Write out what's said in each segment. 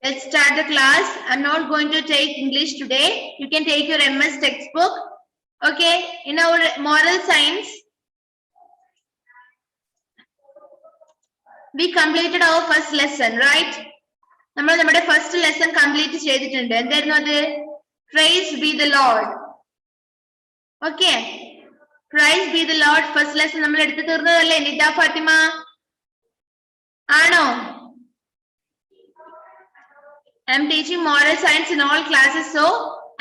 Let's start the class. I'm not going to take English today. You can take your MS textbook. Okay, in our moral science, we completed our first lesson, right? നമ്മൾ നമ്മുടെ first lesson complete ചെയ്തിട്ടുണ്ട്. എന്തായിരുന്നു അത്? Praise be the Lord. Okay. Praise be the Lord. First lesson നമ്മൾ എടുത്തു തീർന്നതല്ലേ നിദ ഫാത്തിമ? ആണോ? I'm teaching moral science in all classes, so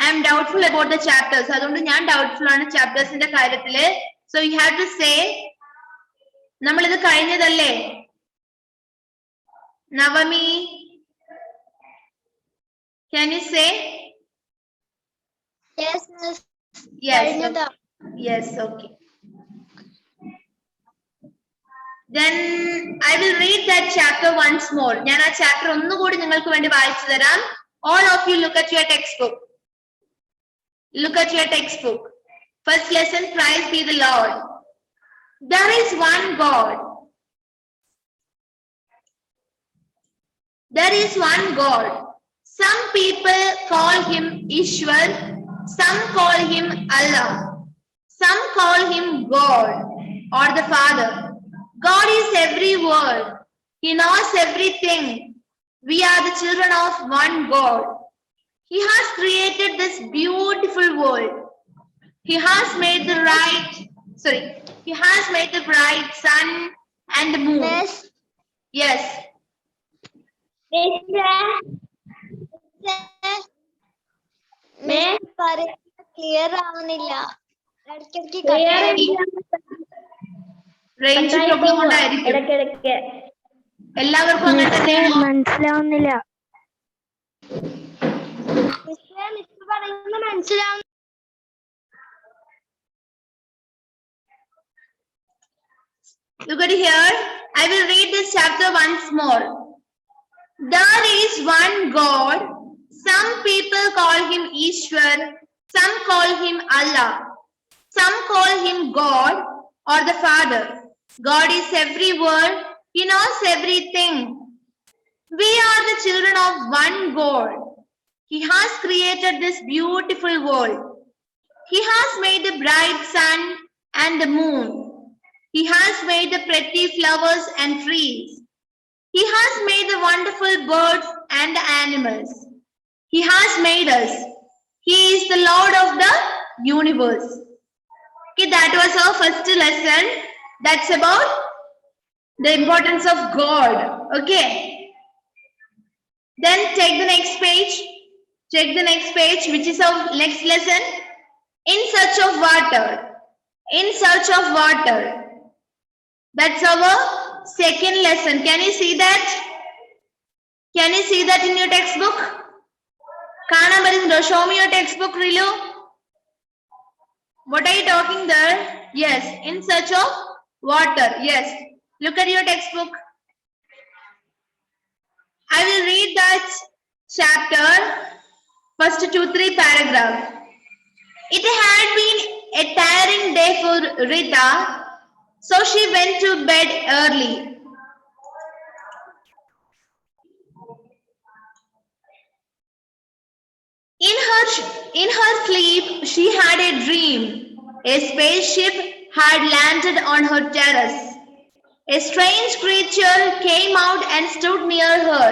I'm doubtful about the chapters. അതുകൊണ്ട് ഞാൻ doubtful ആണ് chaptersന്റെ കാര്യത്തില്. So you have to say നമ്മൾ ഇത് കഴിഞ്ഞതല്ലേ? Navami, can you say? Yes, miss. Yes. Okay. Yes, okay. Then I will read that chapter once more. ഞാൻ ആ chapter ഒന്നുകൂടി നിങ്ങൾക്ക് വേണ്ടി വായിച്ചു തരാം. All of you look at your textbook. Look at your textbook. First lesson, praise be the Lord. There is one God. There is one God. Some people call him Ishwar. Some call him Allah. Some call him God or the Father. God is everywhere. He knows everything. We are the children of one God. He has created this beautiful world. He has made the He has made the bright sun and the moon. Miss. Yes. Miss, clear ആവുന്നില്ല. ഇടയ്ക്കിടയ്ക്ക് range problem കൊണ്ടായിരിക്കും. എല്ലാവർക്കും അങ്ങനെ തന്നെയാണോ? മനസ്സിലാവുന്നില്ല. Miss പറയുന്നത് മനസ്സിലാവുന്നില്ല. Look at here. I will read this chapter once more. There is one God. Some people call him Ishwar. Some call him Allah. Some call him God or the Father. God is everywhere. He knows everything. We are the children of one God. He has created this beautiful world. He has made the bright sun and the moon. He has made the pretty flowers and trees. He has made the wonderful birds and the animals. He has made us. He is the Lord of the universe. Okay, that was our first lesson. That's about the importance of God. Okay. Then take the next page. Check the next page, which is our next lesson. In search of water. In search of water. That's our second lesson. Can you see that? Can you see that in your textbook? കാണാൻ പറ്റുന്നുണ്ടോ? Show me your textbook, Rilu. What are you talking there? Yes, in search of water. Yes, look at your textbook. I will read that chapter, first 2-3 paragraphs. It had been a tiring day for Rita, so she went to bed early. In her sleep, she had a dream. A spaceship had landed on her terrace. A strange creature came out and stood near her.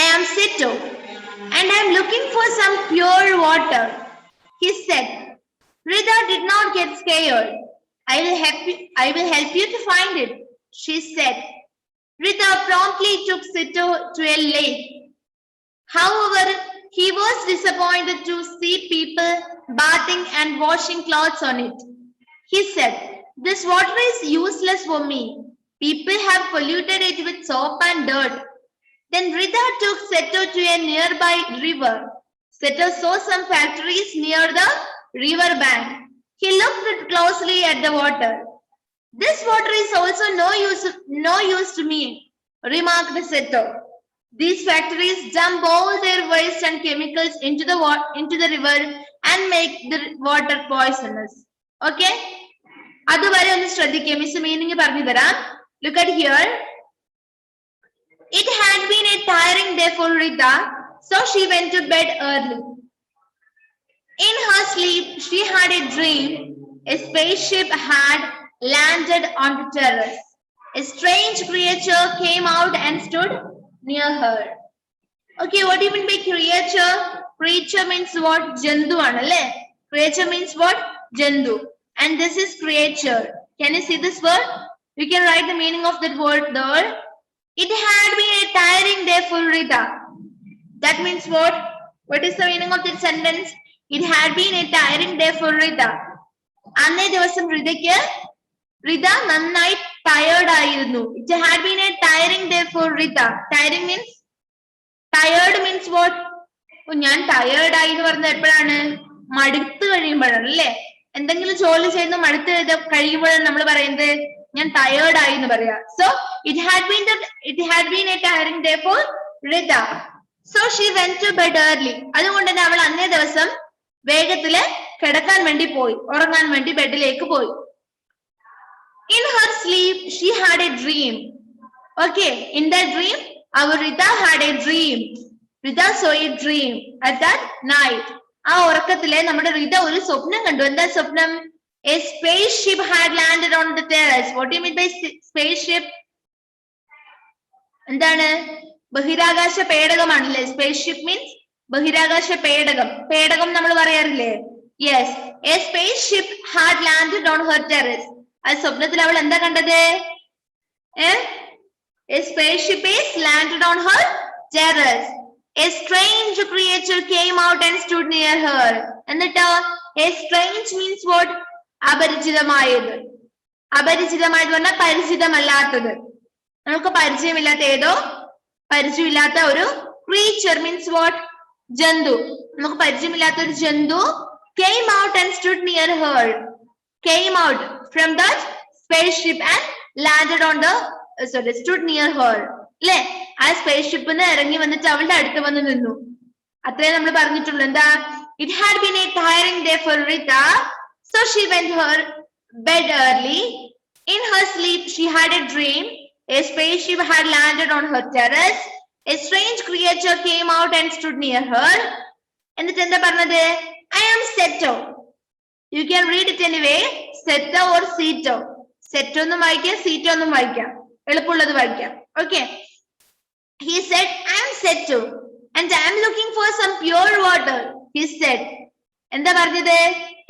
I am Sito, and I am looking for some pure water, he said. Rita did not get scared. I will help you to find it, she said. Rita promptly took Sito to a lake. However, he was disappointed to see people bathing and washing clothes on it. He said, "This water is useless for me. People have polluted it with soap and dirt." Then Rita took Seto to a nearby river. Seto saw some factories near the river bank. He looked closely at the water. "This water is also no use to me," remarked Seto. "These factories dump all their waste and chemicals into the river and make the water poisonous." Okay? അതുവരെ ഒന്ന് ശ്രദ്ധിക്കുക. Miss meaning പറഞ്ഞു തരാം. Look at here. It had been a tiring day for Rita, so she went to bed early. In her sleep, she had a dream. A spaceship had landed on the terrace. A strange creature came out and stood near her. Okay, what do you mean by creature? Creature means what? Jandu anale. Creature means what? Jandu. And this is creature. Can you see this word? You can write the meaning of that word there. It had been a tiring day for Rita. That means what? What is the meaning of this sentence? It had been a tiring day for Rita. അന്നേ ദിവസം Rita നന്നായി tired ആയിരുന്നു. It had been a tiring day for Rita. Tiring means tired means what? ഞാൻ tired ആയി എന്ന് പറഞ്ഞത് എപ്പോഴാണ്? മടുത്ത് കഴിയുമ്പോഴാണ് അല്ലേ? എന്തെങ്കിലും ജോലി ചെയ്യുന്ന മടുത്ത് കഴിയുമ്പോഴാണ് നമ്മൾ പറയുന്നത് ഞാൻ tired ആയി എന്ന് പറയാ. So it had been a tiring day for Rita. So she went to bed early. അതുകൊണ്ട് തന്നെ അവൾ അന്നേ ദിവസം വേഗത്തില് കിടക്കാൻ വേണ്ടി പോയി, ഉറങ്ങാൻ വേണ്ടി ബെഡിലേക്ക് പോയി. In her sleep, she had a dream. Okay, in that dream, our Rita had a dream. Rita saw a dream at that night. ആ ഉറക്കത്തിലെ നമ്മുടെ Rita ഒരു സ്വപ്നം കണ്ടു. എന്താ സ്വപ്നം? A spaceship had landed on the terrace. What do you mean by spaceship? എന്താണ്? ബഹിരാകാശ പേടകമാണല്ലേ? Spaceship means ബഹിരാകാശ പേടകം. പേടകം നമ്മൾ പറയാറില്ലേ? Yes, a spaceship had landed on her terrace. ആ സ്വപ്നത്തിൽ അവൾ എന്താ കണ്ടത്? A spaceship is landed on her terrace. A strange creature came out and stood near her. എന്നിട്ടോ a strange means what? അപരിചിതമായത്. അപരിചിതമായത് പറഞ്ഞാൽ പരിചിതമല്ലാത്തത്. നമുക്ക് പരിചയമില്ലാത്ത ഏതോ പരിചയമില്ലാത്ത ഒരു creature means what? ജന്തു. നമുക്ക് പരിചയമില്ലാത്ത ഒരു ജന്തു came out and stood near her. Came out from that spaceship and landed on the stood near her. അല്ലേ? ആ സ്പേസ്ഷിപ്പിന്ന് ഇറങ്ങി വന്നിട്ട് അവളുടെ അടുത്ത് വന്ന് നിന്നു. അത്രേ നമ്മൾ പറഞ്ഞിട്ടുള്ളൂ. എന്താ? It had been a tiring day for Rita, so she went to her bed early. In her sleep, she had a dream. A spaceship had landed on her terrace. A strange creature came out and stood near her. എന്നിട്ട് എന്താ പറഞ്ഞത്? I am Seto. You can read it anyway. Seto or Seto. Seto ഒന്നും വായിക്കാം, Seto ഒന്നും വായിക്കാം. എളുപ്പമുള്ളത് വായിക്കാം. Okay. He said, I am Seto and I am looking for some pure water. He said. എന്താ പറഞ്ഞത്?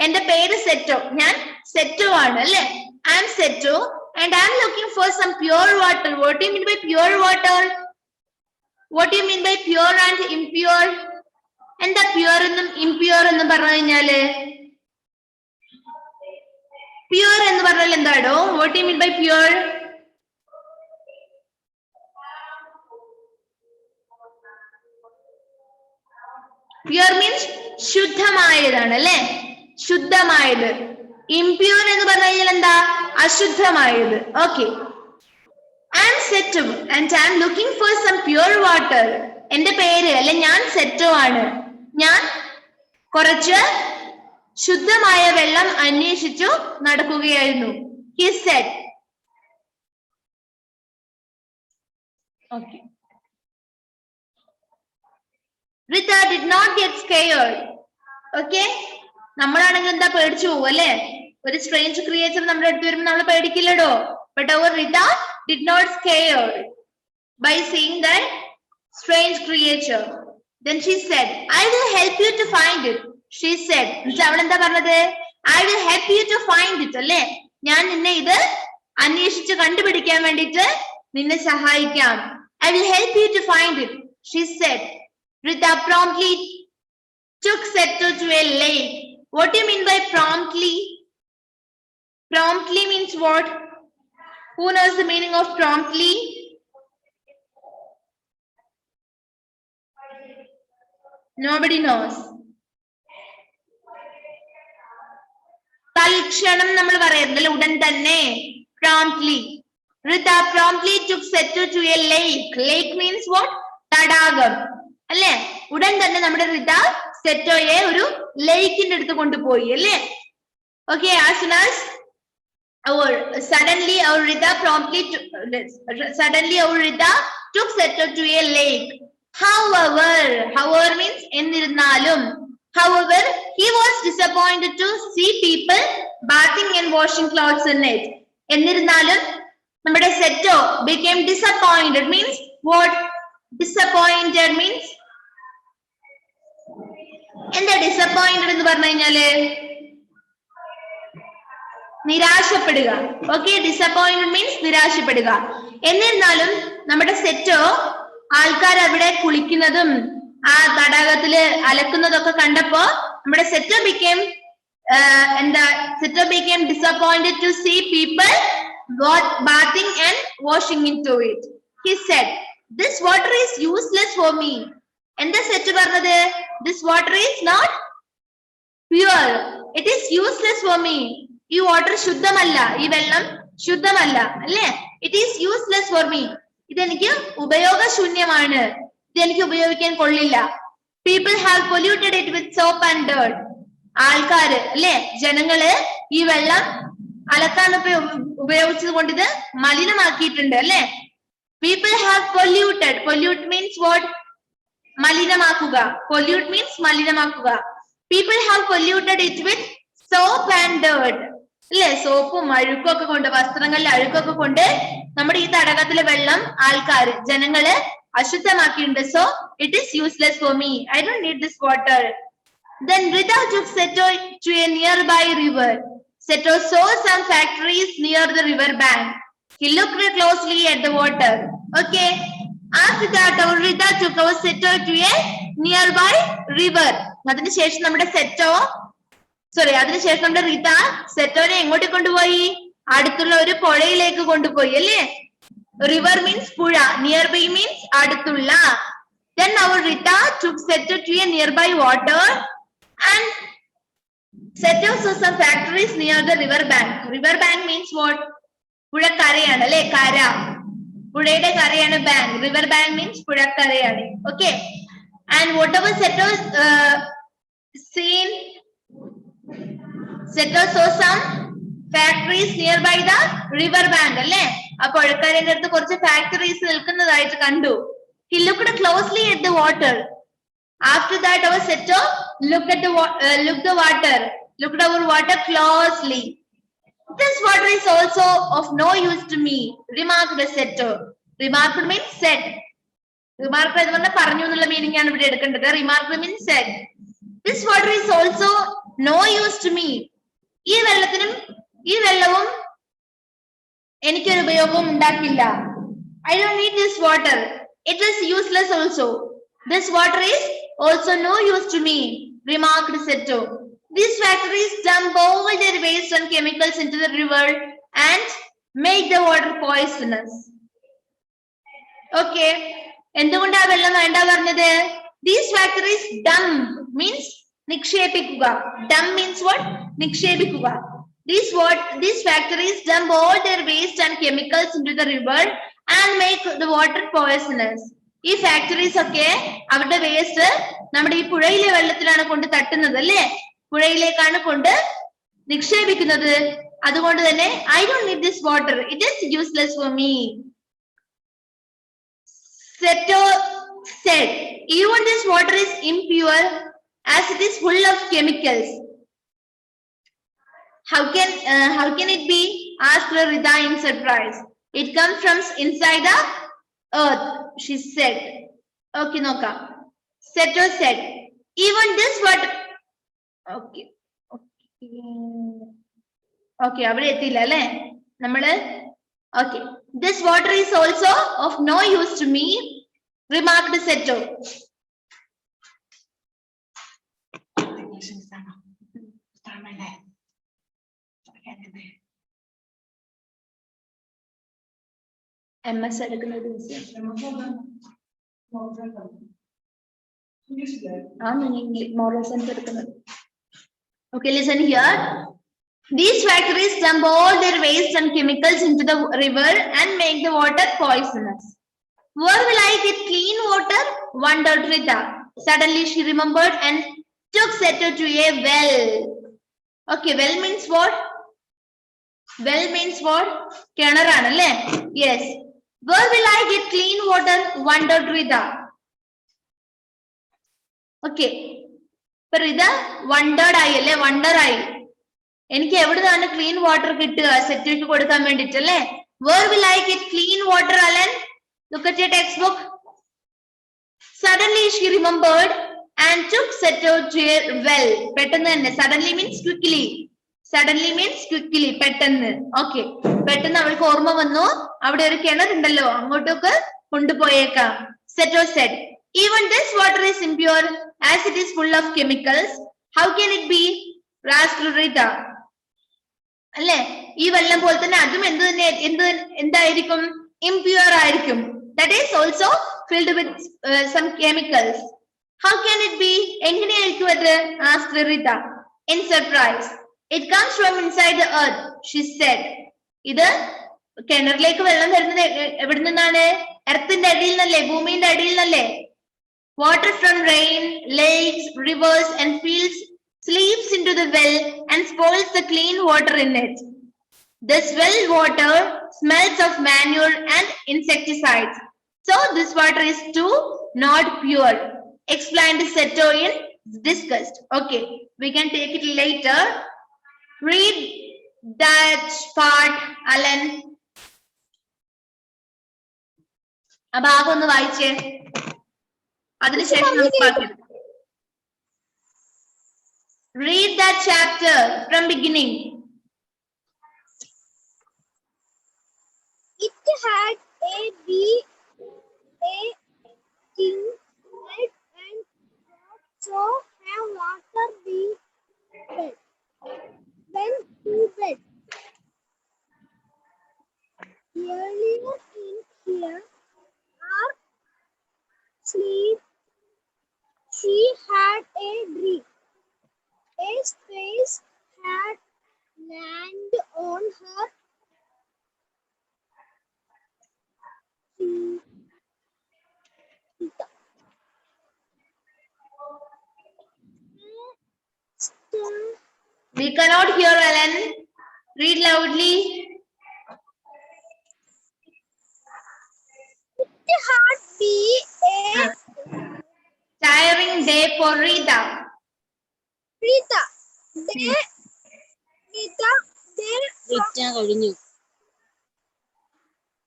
എന്റെ പേര് Seto. ഞാൻ Seto ആണ് അല്ലേ? I am Seto and I am looking for some pure water. What do you mean by pure water? What do you mean by pure and impure? എന്താ pure എന്നും impure എന്നും പറഞ്ഞു കഴിഞ്ഞാല്? പ്യൂർ എന്ന് പറഞ്ഞാൽ എന്താടോ? What do you mean by pure? Pure means ശുദ്ധമായതാണ് അല്ലെ? ശുദ്ധമായത്. ഇംപ്യൂർ എന്ന് പറഞ്ഞു കഴിഞ്ഞാൽ എന്താ? അശുദ്ധമായത്. Okay. I am Seto and I am looking for some pure water. എന്റെ പേര് അല്ലെ ഞാൻ സെറ്റോ ആണ്. ഞാൻ കുറച്ച് ശുദ്ധമായ വെള്ളം അന്വേഷിച്ചു നടക്കുകയായിരുന്നു. He said. Okay. Rita did not get scared. Okay. നമ്മളാണെങ്കിൽ എന്താ പേടിച്ചു പോകും അല്ലെ? ഒരു സ്ട്രേഞ്ച് ക്രിയേച്ചർ നമ്മുടെ അടുത്ത് വരുമ്പോൾ നമ്മൾ പേടിക്കില്ലടോ. But our Rita did not scared by seeing that strange creature. Then she said, I will help you to find it. She said. അവൾ എന്താ പറഞ്ഞത്? I will help you to find it. അല്ലേ? ഞാൻ നിന്നെ ഇത് അന്വേഷിച്ച് കണ്ടുപിടിക്കാൻ വേണ്ടിട്ട് നിന്നെ സഹായിക്കാം. I will help you to find it. She said. Rita promptly took Seto to a lake. What do you mean by promptly? Promptly means what? Who knows the meaning of promptly? Nobody knows. തൽക്ഷണം നമ്മൾ പറയുന്നില്ല, ഉടൻ തന്നെ. Promptly. Rita promptly took Seto to a lake. Lake means what? തടാകം അല്ലേ? ഉടൻ തന്നെ നമ്മുടെ റിത സെറ്റോയെ ഒരു ലേക്കിന്റെ അടുത്ത് കൊണ്ടുപോയി അല്ലേ? Okay, as soon as suddenly our Rita took Seto to a lake. However means എന്നിരുന്നാലും. However, he was disappointed to see people bathing and washing clothes in it. എന്നിരുന്നാലും നമ്മുടെ Seto became disappointed means what? Disappointed means എന്താ disappointed എന്ന് പറഞ്ഞു കഴിഞ്ഞാല് നിരാശപ്പെടുക. ഓക്കെ, disappointed means നിരാശപ്പെടുക. എന്നിരുന്നാലും നമ്മുടെ Seto ആൾക്കാർ അവിടെ കുളിക്കുന്നതും ആ തടാകത്തില് അലക്കുന്നതൊക്കെ കണ്ടപ്പോ നമ്മുടെ Seto became disappointed to see people bathing and washing into it. He said, this water is useless for me. എന്താ Seto പറഞ്ഞത്? This water is not pure. It is useless for me. ഈ water ശുദ്ധമല്ല, ഈ വെള്ളം ശുദ്ധമല്ല അല്ലേ? It is useless for me. ഇതെനിക്ക് ഉപയോഗശൂന്യമാണ്, ഇതെനിക്ക് ഉപയോഗിക്കാൻ കൊള്ളില്ല. People have polluted it with soap and dirt. ആൾക്കാര് അല്ലെ, ജനങ്ങള് ഈ വെള്ളം അലക്കാൻ ഉപയോഗിച്ചത് കൊണ്ട് ഇത് മലിനമാക്കിയിട്ടുണ്ട് അല്ലെ? People have polluted. Pollute means what? മലിനമാക്കുക. Pollute means മലിനമാക്കുക. People have polluted it with soap and dirt. അല്ലെ? സോപ്പും അഴുക്കും ഒക്കെ കൊണ്ട്, വസ്ത്രങ്ങളിലെ അഴുക്കൊക്കെ കൊണ്ട് നമ്മുടെ ഈ തടാകത്തിലെ വെള്ളം ആൾക്കാര് ജനങ്ങള് അശുദ്ധമാക്കിയിട്ടുണ്ട്. So it is useless for me. I don't need this water. Then Rita took Seto to a nearby river. Seto saw some factories near the river bank. He looked closely at the water. Okay. After that, our Rita took our Seto to a nearby river. അതിനുശേഷം നമ്മുടെ Rita Setoനെ എങ്ങോട്ട് കൊണ്ടുപോയി? അടുത്തുള്ള ഒരു പുഴയിലേക്ക് കൊണ്ടുപോയി അല്ലേ? River means പുഴ, nearby means അടുത്തുള്ള. Then our Rita took Seto to a nearby water and Seto saw some factories near the river bank. River bank means what? പുഴക്കരയാണ് അല്ലെ? കര, പുഴയുടെ കരയാണ് bank. River bank means പുഴക്കരയാണ്. Okay. And whatever Seto seen, Seto saw some factories nearby the river bank അല്ലെ? ആ പുഴക്കരയുടെ അടുത്ത് കുറച്ച് factories നിൽക്കുന്നതായിട്ട് കണ്ടു. He looked closely at the water. After that, our Seto looked our water closely. This water is also of no use to me, remarked Seto. Remarked means said. Remarked എന്ന് പറഞ്ഞാൽ പറഞ്ഞു എന്നുള്ള meaning ആണ് ഇവിടെ എടുക്കേണ്ടത്. Remarked means said. This water is also no use to me. ഈ വെള്ളവും എനിക്കൊരു ഉപയോഗവും ഉണ്ടാക്കില്ല. I don't need this water. It is useless also. This water is also no use to me, remarked Seto. These factories dump all their waste and chemicals into the river and make the water poisonous. Okay. എന്തുകൊണ്ടാ വെള്ളം വേണ്ട പറഞ്ഞത്? These factories dump means നിക്ഷേപിക്കുക. Dump means what? നിക്ഷേപിക്കുക. These factories dump all their waste and chemicals into the river and make the water poisonous. ഈ factories ഒക്കെ അവരുടെ waste നമ്മുടെ ഈ പുഴയിലെ വെള്ളത്തിലാണ് കൊണ്ട് തട്ടുന്നത് അല്ലേ? പുഴയിലേക്കാണ് കൊണ്ട് നിക്ഷേപിക്കുന്നത്. അതുകൊണ്ട് തന്നെ I don't need this water. It is useless for me. Seto said, even this water is impure as it is full of chemicals. How can it be? Asked Rita in surprise. It comes from inside the earth, she said. Okay, Noka. Seto said, even this water. Okay, avade ettilla alle nammal. Okay, this water is also of no use to me, remarked Seto. MS എടുക്കുന്നത് moral sense എടുക്കുന്നത്. Okay, listen here. These factories dump all their waste and chemicals into the river and make the water poisonous. Where will I get clean water? Wondered Rita. Suddenly she remembered and took Seto to a well. Okay, well means what? Well means what? കിണറാണ് അല്ലേ? Yes. Where will I get clean water? Wondered Rita. Okay. ഇപ്പൊ Rita wondered ആയി അല്ലെ, wonder ആയി. എനിക്ക് എവിടുന്നാണ് clean water കിട്ടുക സെറ്റുക്ക് കൊടുക്കാൻ വേണ്ടിട്ട് അല്ലേ? Where will I get clean water, Alan? Look at your textbook. Suddenly she remembered and took Seto to a well. പെട്ടെന്ന് തന്നെ. Suddenly means quickly. Suddenly means quickly. പെട്ടെന്ന്. Okay. പെട്ടെന്ന് അവൾക്ക് ഓർമ്മ വന്നു അവിടെ ഒരു കിണറുണ്ടല്ലോ, അങ്ങോട്ടൊക്കെ കൊണ്ടുപോയേക്കാം. Seto said, even this water is impure as it is full of chemicals. How can it be? asked Rita. അല്ലേ, ഈ വെള്ളം പോലെ തന്നെ അതും എന്തായിരിക്കും? impure ആയിരിക്കും. That is also filled with some chemicals. How can it be? എങ്ങനെയായിരിക്കും അത്? asked Rita in surprise. It comes from inside the earth, she said. ഇത് കിണറിലേക്ക് വെള്ളം വരുന്നത് എവിടെ നിന്നാണ്? എർത്തിന്റെ അടിയിൽ നിന്നല്ലേ, ഭൂമിയുടെ അടിയിൽ നിന്നല്ലേ? Water from rain, lakes, rivers and fields sleeps into the well and spoils the clean water in it. This well water smells of manure and insecticides. So this water is too not pure. Explained Seto in disgust. Okay, we can take it later. Read that part, Alan. ആ ഭാഗം ഒന്ന് വായിച്ചേ. അതിനുശേഷം നമുക്ക് ബാക്കി. Read that chapter from beginning. It had a bee, a king, head and so have water bee bed. Then two bed. Earlier in here are sleep. She had a dream. A space had land on her. We cannot hear, Alan. Read loudly. It had been a Tiring day for Rita. Rita. Rita കഴിഞ്ഞു.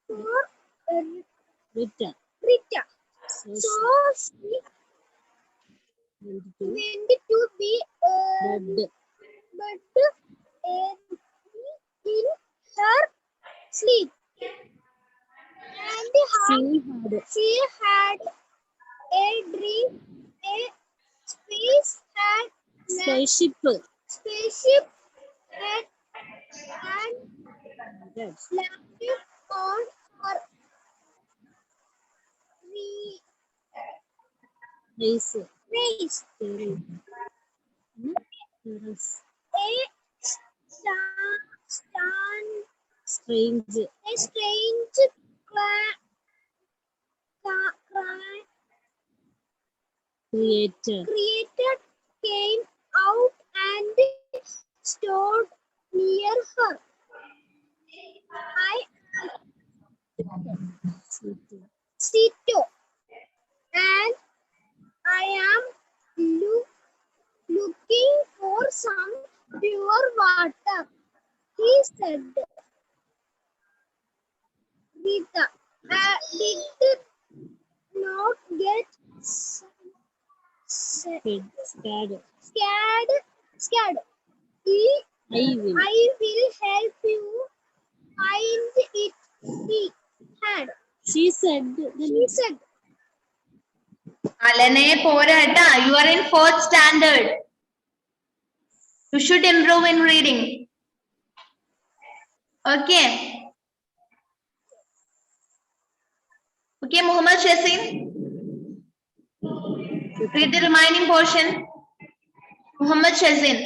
for Rita. Rita. So So she she went to be bed. but in her sleep. And she had a dream. A Spaceship. spaceship had and Yes. landed on her. Race. Race. Terrace. A Strange. strange Creator. creator came out and stood near her. I Sito, and I am looking for some pure water, he said. Rita did not get Scared. scared. I will. I will help you find it, he had. She said. He said. Alane porata, you are in 4th standard. You should improve in reading. Okay. Okay, Muhammad Shasim. Read the remaining portion. Muhammad Shazin.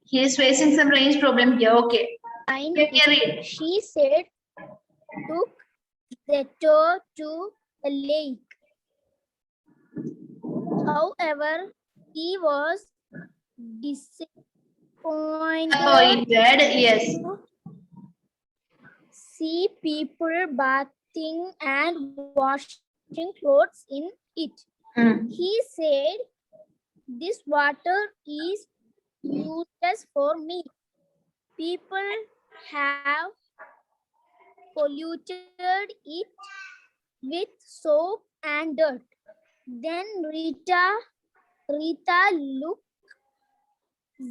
He is facing some range problem here. Okay. Okay, read. She said, took the toe to the lake. However, he was disappointed Yes. see people bathing and washing clothes in it. Hmm. He said, "This water is useless for me. People have polluted it with soap and dirt." Then Rita looked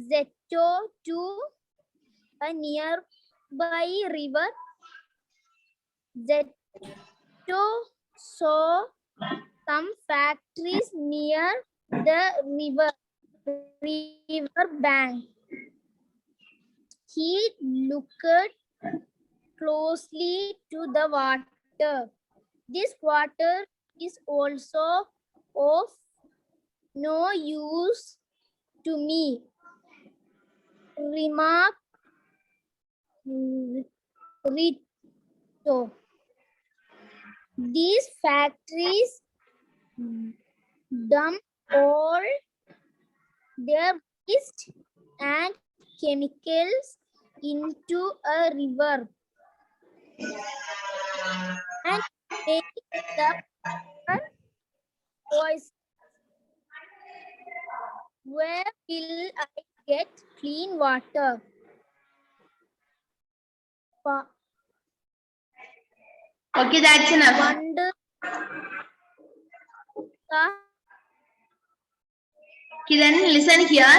Zetto to a nearby river. Zetto saw some factories near the river bank. He looked closely to the water. This water is also of no use to me, remarked Rito. These factories dump all their waste and chemicals into a river and make the water poison. Where will I get clean water? Okay, that's enough. Wonder. Okay, then listen here.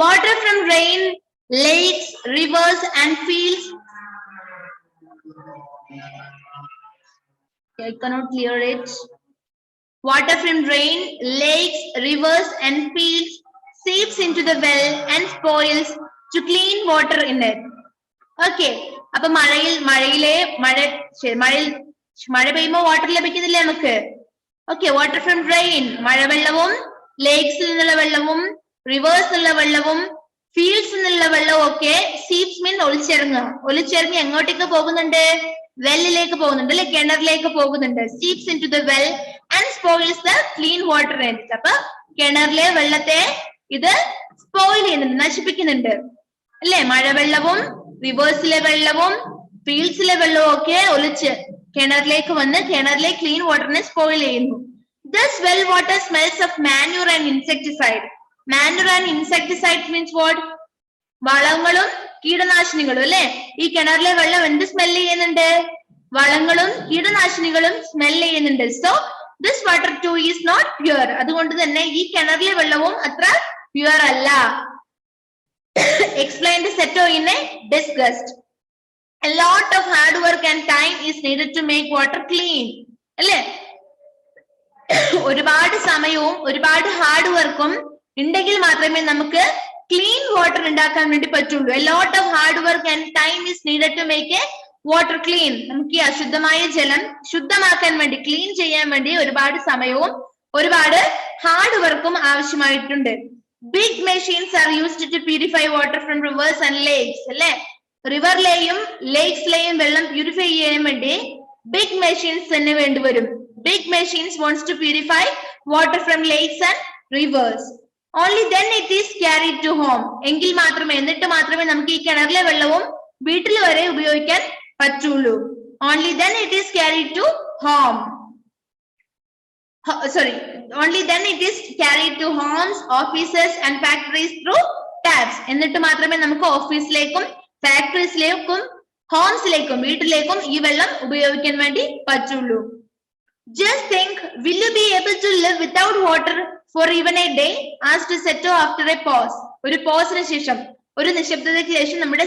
Water from rain, lakes, rivers, and fields. Okay, I cannot clear it. Water from rain, lakes, rivers, and fields seeps into the well and spoils to clean water in it. Okay. അപ്പൊ മഴ പെയ്യുമ്പോ water ലഭിക്കുന്നില്ലേ നമുക്ക്? Okay, water from rain, മഴവെള്ളവും, ലേക്സിൽ നിന്നുള്ള വെള്ളവും, reverse നിന്നുള്ള വെള്ളവും, fields നിന്നുള്ള വെള്ളവും ഒക്കെ സീപ്സ് മീൻ ഒലിച്ചിറങ്ങി എങ്ങോട്ടേക്ക് പോകുന്നുണ്ട്? വെല്ലിലേക്ക് പോകുന്നുണ്ട് അല്ലെ, കിണറിലേക്ക് പോകുന്നുണ്ട്. Seeps into the well and spoils the clean water. അപ്പൊ കിണറിലെ വെള്ളത്തെ ഇത് സ്പോയിൽ ചെയ്യുന്നുണ്ട്, നശിപ്പിക്കുന്നുണ്ട് അല്ലെ. മഴവെള്ളവും റിവേഴ്സിലെ വെള്ളവും ഫീൽഡ്സിലെ വെള്ളവും ഒക്കെ ഒലിച്ച് കിണറിലേക്ക് വന്ന് കിണറിലെ ക്ലീൻ വാട്ടറിനെ സ്പോയിൽ ചെയ്യുന്നു. This well water smells of manure and insecticide. Manure and insecticide means what? വളങ്ങളും കീടനാശിനികളും അല്ലെ. ഈ കിണറിലെ വെള്ളം എന്ത് സ്മെല് ചെയ്യുന്നുണ്ട്? വളങ്ങളും കീടനാശിനികളും സ്മെല് ചെയ്യുന്നുണ്ട്. So this water too is not pure. അതുകൊണ്ട് തന്നെ ഈ കിണറിലെ വെള്ളവും അത്ര പ്യുവർ അല്ല. Explained Seto in a disgust. A lot of hard work and time is needed to make water clean. അല്ലേ? ഒരുപാട് സമയവും ഒരുപാട് ഹാർഡ് വർക്കും ഉണ്ടെങ്കിൽ മാത്രമേ നമുക്ക് ക്ലീൻ വാട്ടർ ഉണ്ടാക്കാൻ വേണ്ടി പറ്റുള്ളൂ. A lot of hard work and time is needed to make a water clean. നമുക്ക് ഈ അശുദ്ധമായ ജലം ശുദ്ധമാക്കാൻ വേണ്ടി, ക്ലീൻ ചെയ്യാൻ വേണ്ടി ഒരുപാട് സമയവും ഒരുപാട് ഹാർഡ് വർക്കും ആവശ്യമായിട്ടുണ്ട്. Big machines are used to purify water from rivers and lakes. അല്ലെ, റിവറിലെയും ലേക്സിലെയും വെള്ളം പ്യൂരിഫൈ ചെയ്യാൻ വേണ്ടി ബിഗ് മെഷീൻസ് തന്നെ വേണ്ടിവരും. Big machines wants to purify water from lakes and rivers. Only then it is carried to home. എങ്കിൽ മാത്രമേ, എന്നിട്ട് മാത്രമേ നമുക്ക് ഈ കിണറിലെ വെള്ളവും വീട്ടിൽ വരെ ഉപയോഗിക്കാൻ പറ്റുള്ളൂ. Only then it is carried to home. Only then it is carried to homes, offices and factories through taps. എന്നിട്ട് മാത്രമേ നമുക്ക് ഓഫീസിലേക്കും ഫാക്ടറീസിലേക്കും ഹോംസിലേക്കും വീട്ടിലേക്കും ഈ വെള്ളം ഉപയോഗിക്കാൻ വേണ്ടി പറ്റുള്ളൂ. Just think, will you be able to live without water for even a day? Asked Seto after a pause. ഒരു പോസിന് ശേഷം, ഒരു നിശബ്ദതയ്ക്ക് ശേഷം നമ്മുടെ